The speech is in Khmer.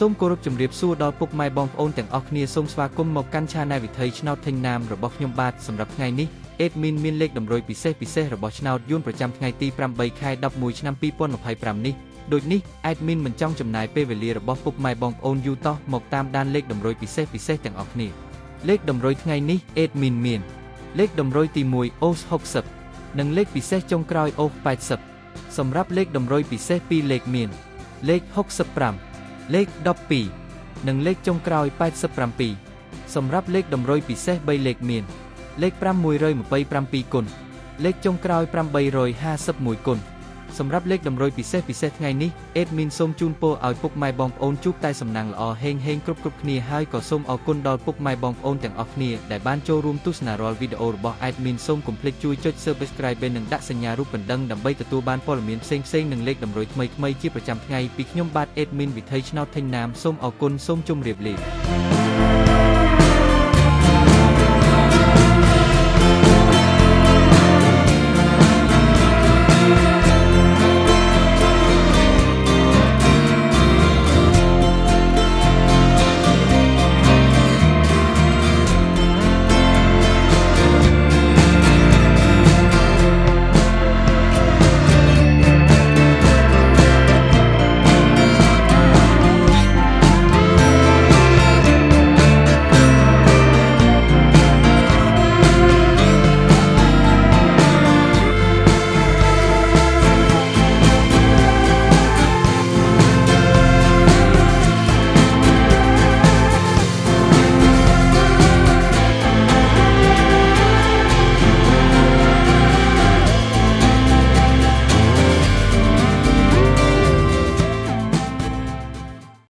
សូមគោរពជំរាបសួរដល់ពុកម៉ែបងប្អូនទាំងអស់គ្នាសូមស្វាគមន៍មកកាន់ Channel វិថីឆ្នោតថេងណាមរបស់ខ្ញុំបាទសម្រាប់ថ្ងៃនេះ Admin មានលេខតម្រុយពិសេសរបស់ឆ្នោតយួនប្រចាំថ្ងៃទី8 ខែ 11 ឆ្នាំ 2025 នេះដូចនេះ Admin មិនចង់ចំណាយពេលវេលារបស់ពុកម៉ែបងប្អូនយូរតោះមកតាមដានលេខតម្រុយពិសេសទាំងអស់គ្នាលេខតម្រុយថ្ងៃនេះ Admin មានលេខតម្រុយទី1 OS 60និងលេខពិសេសចុងក្រោយ OS 80សម្រាប់លេខតម្រុយពិសេស2លេខមានលេខ65លេខ12និងលេខចុងក្រោយ87សម្រាប់លេខតម្រុយពិសេស3លេខមានលេខ527គុណលេខចុងក្រោយ851គុណសម្រាប់លេខតម្រុយពិសេសថ្ងៃនេះ Admin សូមជូនពរឲ្យពុកម៉ែបងប្អូនជួបតែសំណាងល្អហេងគ្រប់គ្នាហើយក៏សូមអរគុណដល់ពុកម៉ែបងប្អូនទាំងអស់គ្នាដែលបានចូលរួមទស្សនារាល់វីដេអូរបស់ Admin សូមកុំភ្លេចជួយចុច Subscribe និងដាក់សញ្ញារូបកណ្ដឹងដើម្បីទទួលបានព័ត៌មានផ្សេងនិងលេខតម្រុយថ្មីជាប្រចាំថ្ងៃពីខ្ញុំបាទ Admin វិថីឆ្នោតថេងណាមសូមអរគុណសូមជម្រាបលា